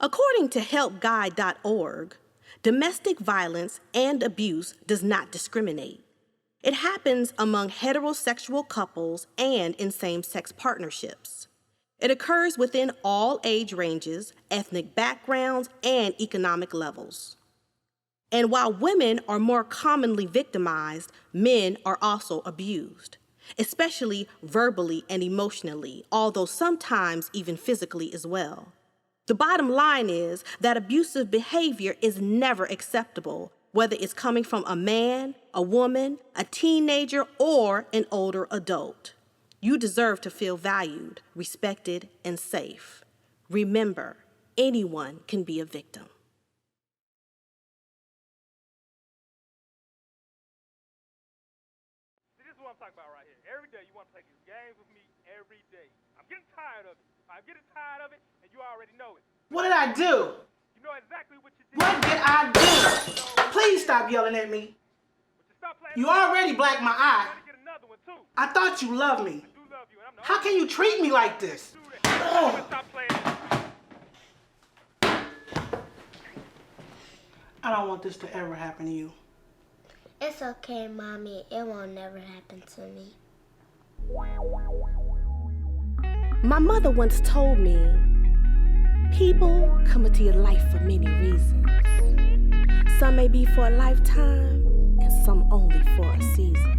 According to helpguide.org, domestic violence and abuse does not discriminate. It happens among heterosexual couples and in same-sex partnerships. It occurs within all age ranges, ethnic backgrounds, and economic levels. And while women are more commonly victimized, men are also abused, especially verbally and emotionally, although sometimes even physically as well. The bottom line is that abusive behavior is never acceptable, whether it's coming from a man, a woman, a teenager, or an older adult. You deserve to feel valued, respected, and safe. Remember, anyone can be a victim. See, this is what I'm talking about right here. Every day you want to play these games with me every day. I'm getting tired of it. I'm getting tired of it, and you already know it. What did I do? You know exactly what you did. What did I do? Please stop yelling at me. You already blacked my eye. I thought you loved me. How can you treat me like this? Ugh. I don't want this to ever happen to you. It's okay, Mommy. It won't never happen to me. My mother once told me, people come into your life for many reasons. Some may be for a lifetime, and some only for a season.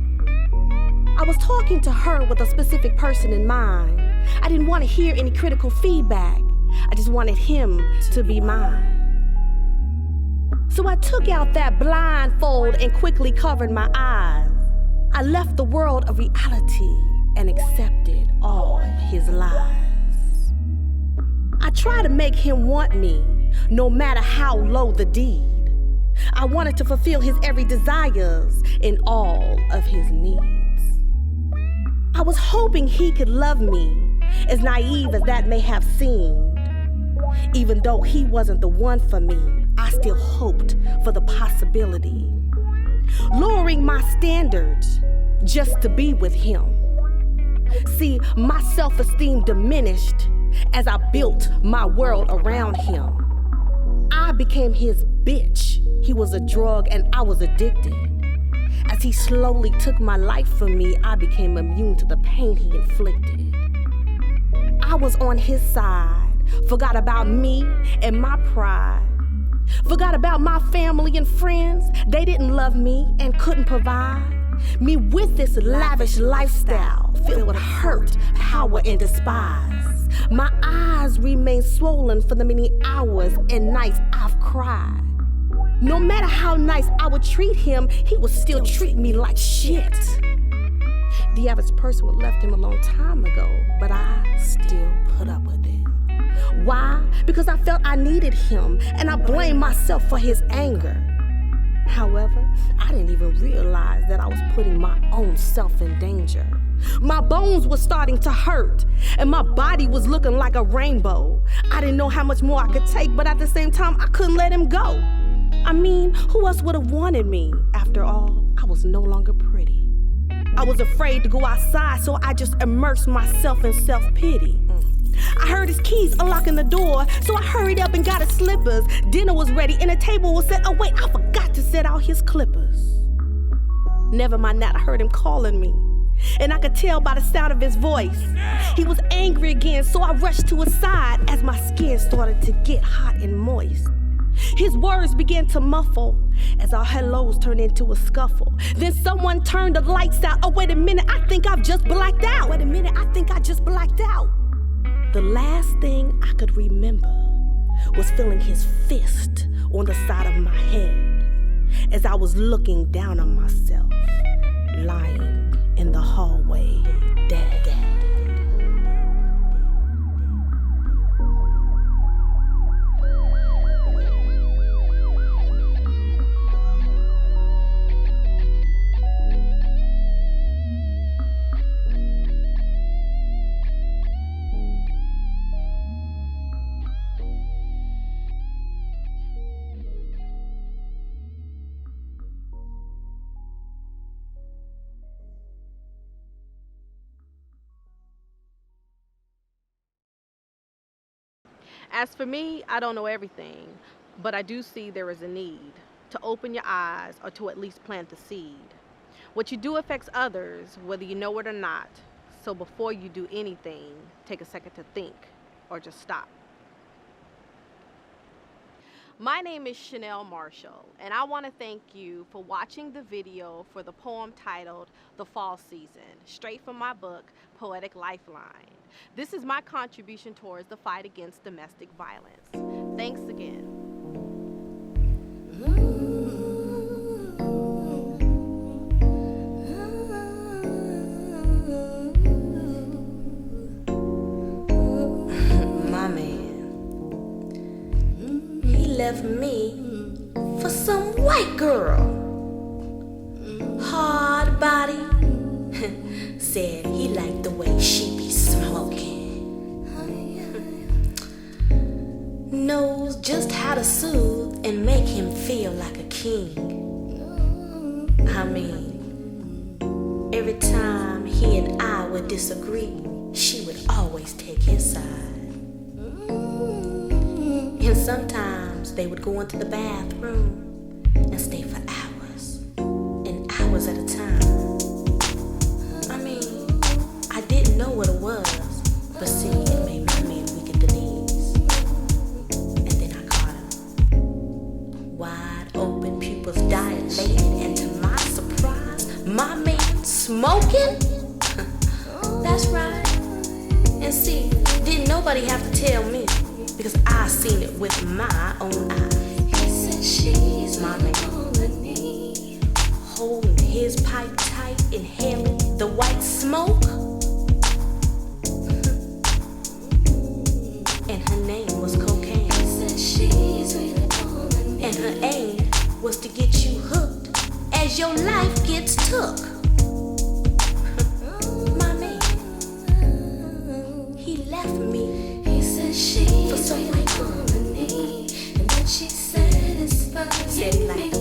I was talking to her with a specific person in mind. I didn't want to hear any critical feedback. I just wanted him to be mine. So I took out that blindfold and quickly covered my eyes. I left the world of reality and accepted all his lies. I tried to make him want me, no matter how low the deed. I wanted to fulfill his every desires and all of his needs. I was hoping he could love me, as naive as that may have seemed. Even though he wasn't the one for me, I still hoped for the possibility. Lowering my standards just to be with him. See, my self-esteem diminished as I built my world around him. I became his bitch. He was a drug and I was addicted. As he slowly took my life from me, I became immune to the pain he inflicted. I was on his side, forgot about me and my pride. Forgot about my family and friends. They didn't love me and couldn't provide me with this lavish lifestyle filled with hurt, power, and despise. My eyes remain swollen for the many hours and nights I've cried. No matter how nice I would treat him, he would still treat me like shit. The average person would have left him a long time ago, but I still put up with it. Why? Because I felt I needed him, and I blamed myself for his anger. However, I didn't even realize that I was putting my own self in danger. My bones were starting to hurt, and my body was looking like a rainbow. I didn't know how much more I could take, but at the same time, I couldn't let him go. I mean, who else would have wanted me? After all, I was no longer pretty. I was afraid to go outside, so I just immersed myself in self-pity. I heard his keys unlocking the door, so I hurried up and got his slippers. Dinner was ready and the table was set. Oh wait, I forgot to set out his clippers. Never mind that, I heard him calling me, and I could tell by the sound of his voice. He was angry again, so I rushed to his side as my skin started to get hot and moist. His words began to muffle as our hellos turned into a scuffle. Then someone turned the lights out. Oh, wait a minute, I think I've just blacked out. Wait a minute, I think I just blacked out. The last thing I could remember was feeling his fist on the side of my head as I was looking down on myself, lying in the hallway, dead. As for me, I don't know everything, but I do see there is a need to open your eyes or to at least plant the seed. What you do affects others, whether you know it or not. So before you do anything, take a second to think or just stop. My name is Chenelle Marshall, and I want to thank you for watching the video for the poem titled The Fall Season, straight from my book, Poetic Lifeline. This is my contribution towards the fight against domestic violence. Thanks again. My man, he left me for some white girl. Hard body, said he liked the way she be smoking. Knows just how to soothe and make him feel like a king. I mean, every time he and I would disagree, she would always take his side. And sometimes they would go into the bathroom and stay for hours and hours at a time. I mean, I didn't know what it was, but see, it made my man weak at the knees. And then I caught him. Wide open, pupils dilated, and to my surprise, my man smoking? That's right. And see, didn't nobody have to tell me, because I seen it with my own eyes. He said she's my man, holding his pipe tight, inhaling the white smoke. And her name was cocaine. He said she's and her aim was to get you hooked as your life gets took. My man, he left me. He said she for some white girl, and then she satisfied. Said like